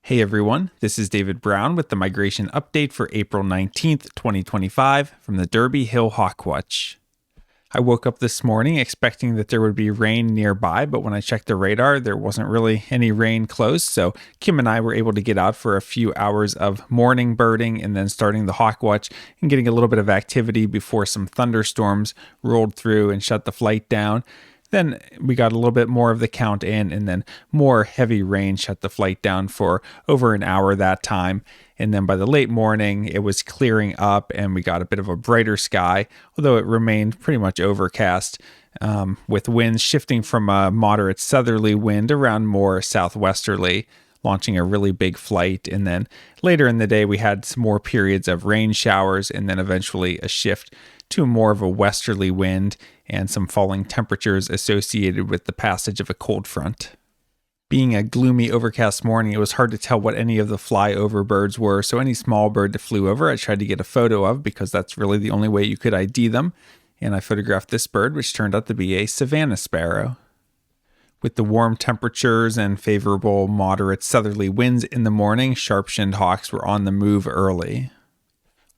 Hey everyone, this is David Brown with the migration update for April 19th, 2025 from the Derby Hill Hawkwatch. I woke up this morning expecting that there would be rain nearby, but when I checked the radar, there wasn't really any rain close, so Kim and I were able to get out for a few hours of morning birding and then starting the Hawkwatch and getting a little bit of activity before some thunderstorms rolled through and shut the flight down. Then we got a little bit more of the count in, and then more heavy rain shut the flight down for over an hour that time. And then by the late morning, it was clearing up and we got a bit of a brighter sky, although it remained pretty much overcast, with winds shifting from a moderate southerly wind around more southwesterly, launching a really big flight. And then later in the day, we had some more periods of rain showers and then eventually a shift to more of a westerly wind and some falling temperatures associated with the passage of a cold front. Being a gloomy, overcast morning, it was hard to tell what any of the flyover birds were, so any small bird that flew over, I tried to get a photo of because that's really the only way you could ID them, and I photographed this bird, which turned out to be a savanna sparrow. With the warm temperatures and favorable moderate southerly winds in the morning, sharp-shinned hawks were on the move early.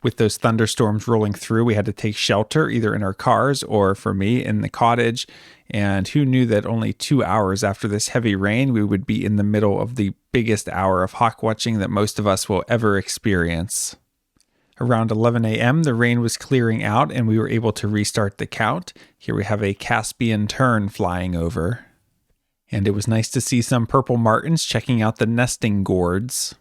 With those thunderstorms rolling through, we had to take shelter either in our cars or, for me, in the cottage. And who knew that only 2 hours after this heavy rain, we would be in the middle of the biggest hour of hawk watching that most of us will ever experience. Around 11 a.m., the rain was clearing out and we were able to restart the count. Here we have a Caspian tern flying over. And it was nice to see some purple martins checking out the nesting gourds.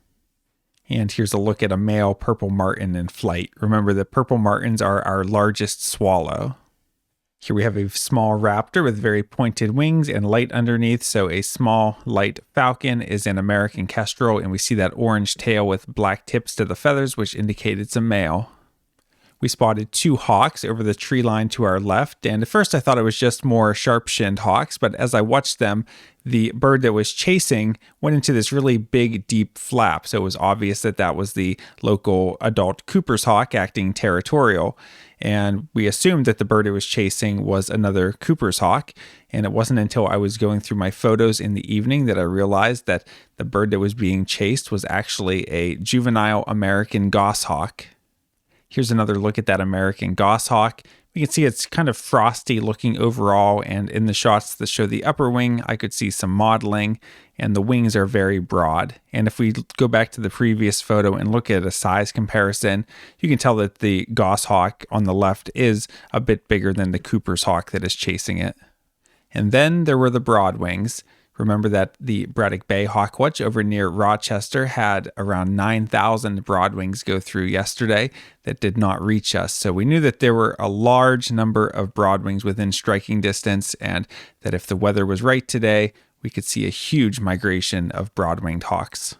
And here's a look at a male purple martin in flight. Remember that purple martins are our largest swallow. Here we have a small raptor with very pointed wings and light underneath. So a small light falcon is an American kestrel, and we see that orange tail with black tips to the feathers, which indicate it's a male. We spotted 2 hawks over the tree line to our left, and at first I thought it was just more sharp-shinned hawks, but as I watched them, the bird that was chasing went into this really big, deep flap, so it was obvious that that was the local adult Cooper's hawk acting territorial, and we assumed that the bird it was chasing was another Cooper's hawk, and it wasn't until I was going through my photos in the evening that I realized that the bird that was being chased was actually a juvenile American goshawk. Here's another look at that American goshawk. We can see it's kind of frosty looking overall, and in the shots that show the upper wing, I could see some mottling, and the wings are very broad. And if we go back to the previous photo and look at a size comparison, you can tell that the goshawk on the left is a bit bigger than the Cooper's hawk that is chasing it. And then there were the broad wings. Remember that the Braddock Bay Hawkwatch over near Rochester had around 9,000 broadwings go through yesterday that did not reach us. So we knew that there were a large number of broadwings within striking distance, and that if the weather was right today, we could see a huge migration of broad-winged hawks.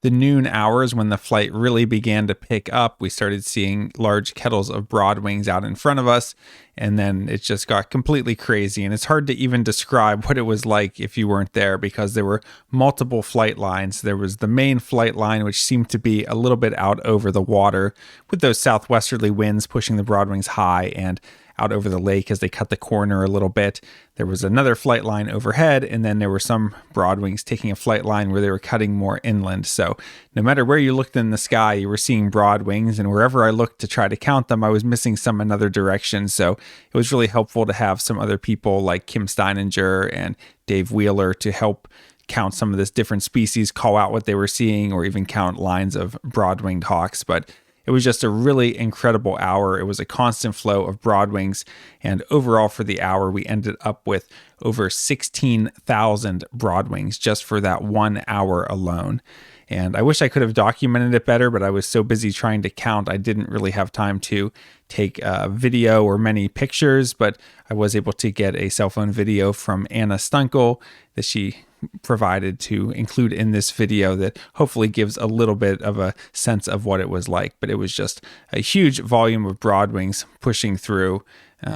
The noon hours when the flight really began to pick up, we started seeing large kettles of broadwings out in front of us, and then it just got completely crazy. And it's hard to even describe what it was like if you weren't there, because there were multiple flight lines. There was the main flight line, which seemed to be a little bit out over the water, with those southwesterly winds pushing the broadwings high and out over the lake as they cut the corner a little bit. There was another flight line overhead, and then there were some broadwings taking a flight line where they were cutting more inland. So no matter where you looked in the sky, you were seeing broadwings, and wherever I looked to try to count them, I was missing some another direction. So it was really helpful to have some other people like Kim Steininger and Dave Wheeler to help count some of this different species, call out what they were seeing, or even count lines of broad-winged hawks. But it was just a really incredible hour. It was a constant flow of broadwings, and overall for the hour, we ended up with over 16,000 broadwings just for that 1 hour alone. And I wish I could have documented it better, but I was so busy trying to count, I didn't really have time to take a video or many pictures, but I was able to get a cell phone video from Anna Stunkel that she provided to include in this video that hopefully gives a little bit of a sense of what it was like. But it was just a huge volume of broadwings pushing through.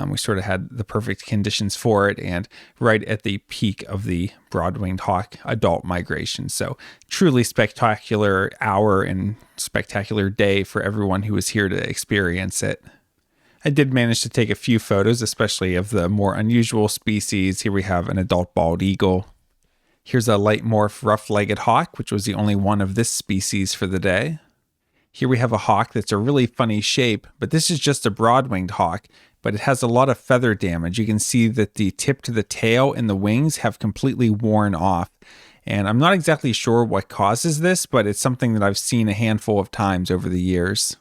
We sort of had the perfect conditions for it, and right at the peak of the broad-winged hawk adult migration. So truly spectacular hour and spectacular day for everyone who was here to experience it. I did manage to take a few photos, especially of the more unusual species. Here we have an adult bald eagle. Here's a light morph rough-legged hawk, which was the only one of this species for the day. Here we have a hawk that's a really funny shape, but this is just a broad-winged hawk, but it has a lot of feather damage. You can see that the tip to the tail and the wings have completely worn off. And I'm not exactly sure what causes this, but it's something that I've seen a handful of times over the years.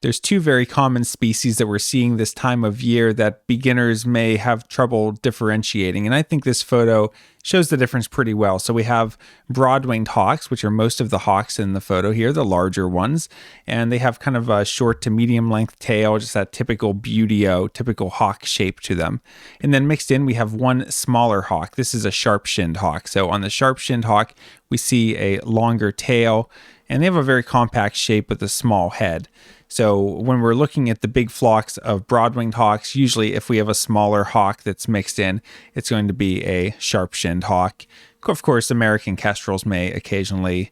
There's two very common species that we're seeing this time of year that beginners may have trouble differentiating, and I think this photo shows the difference pretty well. So we have broad-winged hawks, which are most of the hawks in the photo here, the larger ones, and they have kind of a short to medium length tail, just that typical buteo, typical hawk shape to them. And then mixed in, we have one smaller hawk. This is a sharp-shinned hawk. So on the sharp-shinned hawk, we see a longer tail, and they have a very compact shape with a small head. So when we're looking at the big flocks of broad-winged hawks, usually if we have a smaller hawk that's mixed in, it's going to be a sharp-shinned hawk. Of course, American kestrels may occasionally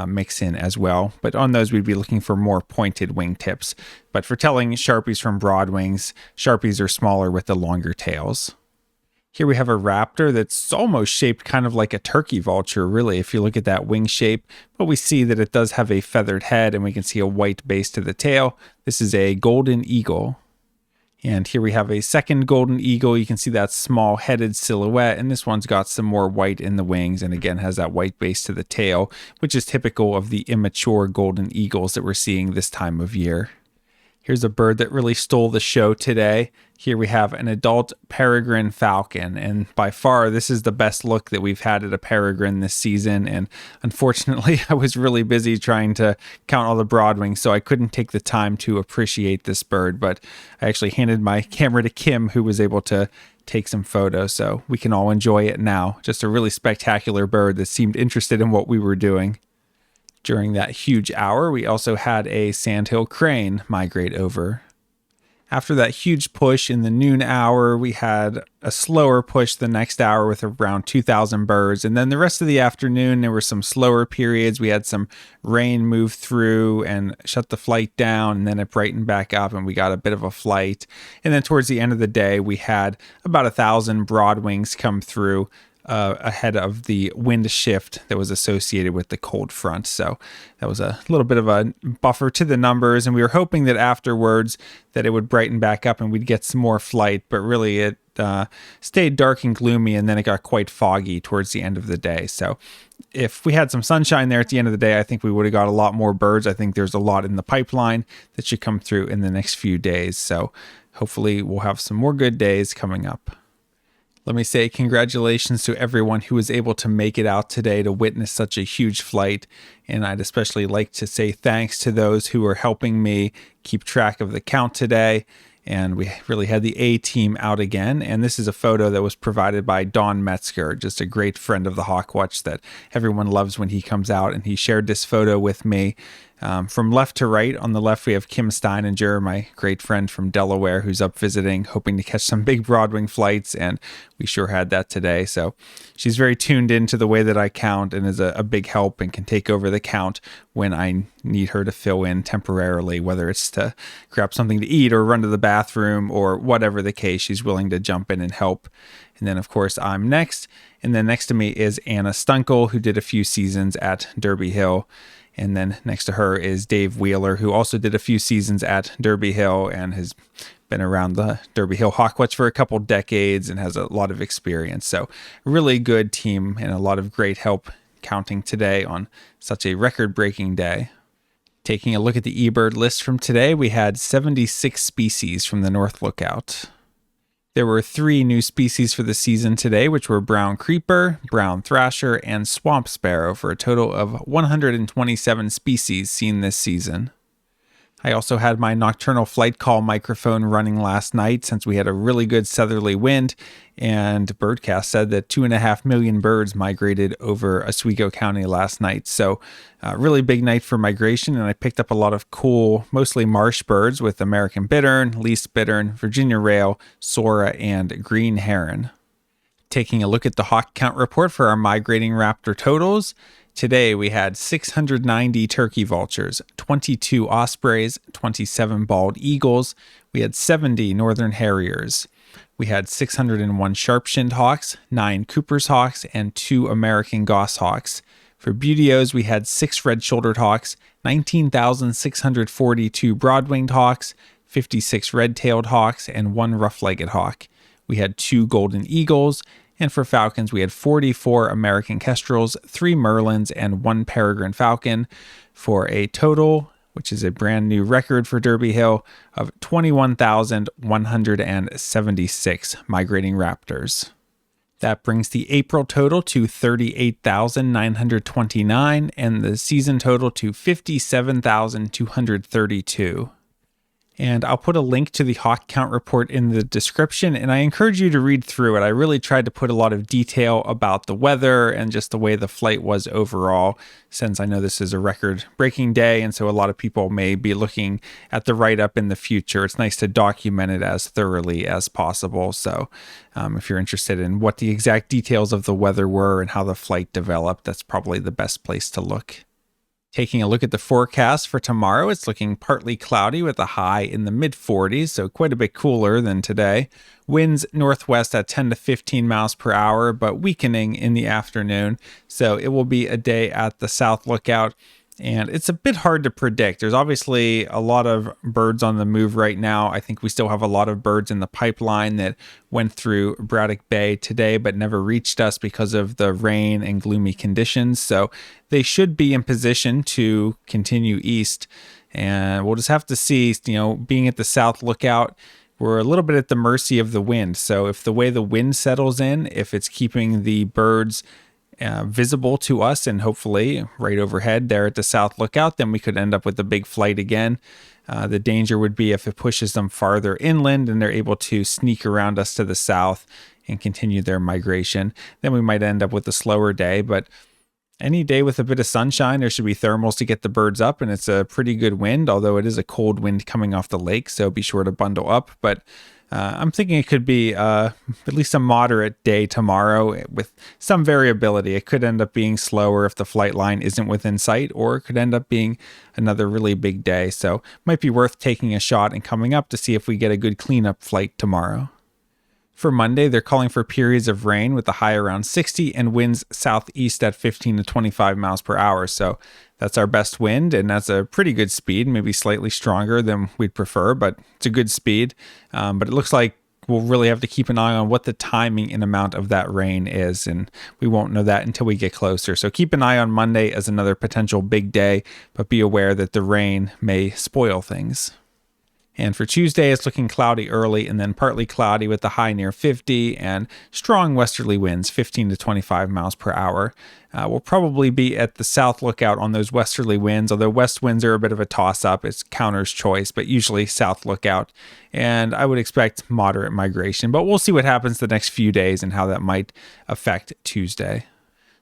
mix in as well, but on those we'd be looking for more pointed wingtips. But for telling Sharpies from broadwings, Sharpies are smaller with the longer tails. Here we have a raptor that's almost shaped kind of like a turkey vulture, really, if you look at that wing shape. But we see that it does have a feathered head, and we can see a white base to the tail. This is a golden eagle. And here we have a second golden eagle. You can see that small headed silhouette, and this one's got some more white in the wings, and again has that white base to the tail, which is typical of the immature golden eagles that we're seeing this time of year. Here's a bird that really stole the show today. Here we have an adult peregrine falcon, and by far this is the best look that we've had at a peregrine this season. And unfortunately, I was really busy trying to count all the broadwings, so I couldn't take the time to appreciate this bird, but I actually handed my camera to Kim, who was able to take some photos, so we can all enjoy it now. Just a really spectacular bird that seemed interested in what we were doing. During that huge hour, we also had a sandhill crane migrate over. After that huge push in the noon hour, we had a slower push the next hour with around 2,000 birds. And then the rest of the afternoon, there were some slower periods. We had some rain move through and shut the flight down, and then it brightened back up and we got a bit of a flight. And then towards the end of the day, we had about 1,000 broadwings come through ahead of the wind shift that was associated with the cold front. So that was a little bit of a buffer to the numbers, and we were hoping that afterwards that it would brighten back up and we'd get some more flight, but really it stayed dark and gloomy, and then it got quite foggy towards the end of the day. So if we had some sunshine there at the end of the day, I think we would have got a lot more birds. I think there's a lot in the pipeline that should come through in the next few days. So hopefully we'll have some more good days coming up. Let me say congratulations to everyone who was able to make it out today to witness such a huge flight. And I'd especially like to say thanks to those who were helping me keep track of the count today. And we really had the A team out again. And this is a photo that was provided by Don Metzger, just a great friend of the Hawkwatch that everyone loves when he comes out. And he shared this photo with me. From left to right, on the left we have Kim Steininger, my great friend from Delaware, who's up visiting, hoping to catch some big broadwing flights, and we sure had that today. So she's very tuned into the way that I count and is a big help and can take over the count when I need her to fill in temporarily, whether it's to grab something to eat or run to the bathroom or whatever the case. She's willing to jump in and help. And then, of course, I'm next. And then next to me is Anna Stunkel, who did a few seasons at Derby Hill. And then next to her is Dave Wheeler, who also did a few seasons at Derby Hill and has been around the Derby Hill Hawkwatch for a couple decades and has a lot of experience. So really good team and a lot of great help counting today on such a record-breaking day. Taking a look at the eBird list from today, we had 76 species from the North Lookout. There were 3 new species for the season today, which were brown creeper, brown thrasher, and swamp sparrow, for a total of 127 species seen this season. I also had my nocturnal flight call microphone running last night since we had a really good southerly wind, and Birdcast said that 2.5 million birds migrated over Oswego County last night. So really big night for migration, and I picked up a lot of cool, mostly marsh birds with American bittern, least bittern, Virginia rail, sora, and green heron. Taking a look at the hawk count report for our migrating raptor totals. Today we had 690 turkey vultures, 22 ospreys, 27 bald eagles. We had 70 northern harriers. We had 601 sharp-shinned hawks, 9 Cooper's hawks, and 2 American goshawks. For Buteos, we had 6 red-shouldered hawks, 19,642 broad-winged hawks, 56 red-tailed hawks, and 1 rough-legged hawk. We had 2 golden eagles, and for falcons, we had 44 American kestrels, 3 merlins, and 1 peregrine falcon, for a total, which is a brand new record for Derby Hill, of 21,176 migrating raptors. That brings the April total to 38,929 and the season total to 57,232. And I'll put a link to the hawk count report in the description, and I encourage you to read through it. I really tried to put a lot of detail about the weather and just the way the flight was overall, since I know this is a record-breaking day, and so a lot of people may be looking at the write-up in the future. It's nice to document it as thoroughly as possible. So if you're interested in what the exact details of the weather were and how the flight developed, that's probably the best place to look. Taking a look at the forecast for tomorrow, it's looking partly cloudy with a high in the mid-40s, so quite a bit cooler than today. Winds northwest at 10 to 15 miles per hour, but weakening in the afternoon, so it will be a day at the South Lookout. And it's a bit hard to predict. There's obviously a lot of birds on the move right now. I think we still have a lot of birds in the pipeline that went through Braddock Bay today but never reached us because of the rain and gloomy conditions. So they should be in position to continue east. And we'll just have to see, being at the South Lookout, we're a little bit at the mercy of the wind. So if the way the wind settles in, if it's keeping the birds visible to us and hopefully right overhead there at the South Lookout, then we could end up with a big flight again. The danger would be if it pushes them farther inland and they're able to sneak around us to the south and continue their migration. Then we might end up with a slower day, but any day with a bit of sunshine, there should be thermals to get the birds up, and it's a pretty good wind, although it is a cold wind coming off the lake, so be sure to bundle up. But I'm thinking it could be at least a moderate day tomorrow with some variability. It could end up being slower if the flight line isn't within sight, or it could end up being another really big day. So might be worth taking a shot and coming up to see if we get a good cleanup flight tomorrow. For Monday, they're calling for periods of rain with a high around 60 and winds southeast at 15 to 25 miles per hour. So that's our best wind, and that's a pretty good speed, maybe slightly stronger than we'd prefer, but it's a good speed. But it looks like we'll really have to keep an eye on what the timing and amount of that rain is, and we won't know that until we get closer. So keep an eye on Monday as another potential big day, but be aware that the rain may spoil things. And for Tuesday, it's looking cloudy early and then partly cloudy with a high near 50 and strong westerly winds, 15 to 25 miles per hour. We'll probably be at the South Lookout on those westerly winds, although west winds are a bit of a toss-up. It's counter's choice, but usually South Lookout. And I would expect moderate migration, but we'll see what happens the next few days and how that might affect Tuesday.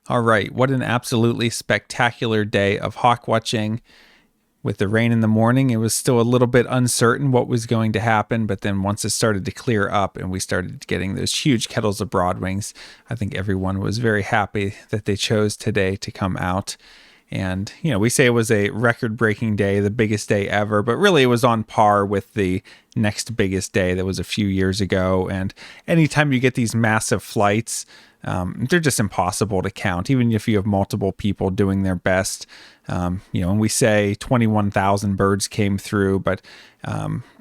All right, what an absolutely spectacular day of hawk watching. With the rain in the morning, it was still a little bit uncertain what was going to happen, but then once it started to clear up and we started getting those huge kettles of broadwings, I think everyone was very happy that they chose today to come out. And, we say it was a record-breaking day, the biggest day ever, but really it was on par with the next biggest day that was a few years ago. And anytime you get these massive flights, they're just impossible to count, even if you have multiple people doing their best. And we say 21,000 birds came through, but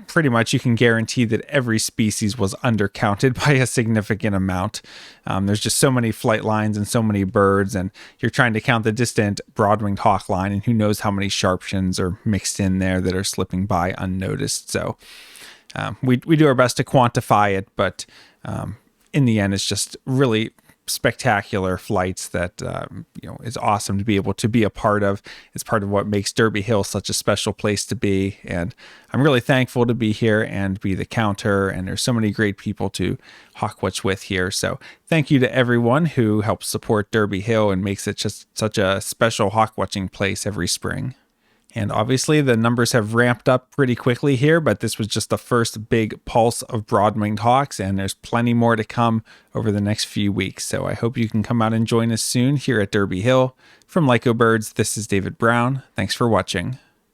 pretty much you can guarantee that every species was undercounted by a significant amount. There's just so many flight lines and so many birds, and you're trying to count the distant broad-winged hawk line, and who knows how many sharpshins are mixed in there that are slipping by unnoticed. So we do our best to quantify it, but in the end, it's just really spectacular flights that is awesome to be able to be a part of. It's part of what makes Derby Hill such a special place to be, and I'm really thankful to be here and be the counter, and there's so many great people to hawkwatch with here. So thank you to everyone who helps support Derby Hill and makes it just such a special hawkwatching place every spring. And obviously the numbers have ramped up pretty quickly here, but this was just the first big pulse of broad-winged hawks, and there's plenty more to come over the next few weeks. So I hope you can come out and join us soon here at Derby Hill. From Lyco Birds, this is David Brown. Thanks for watching.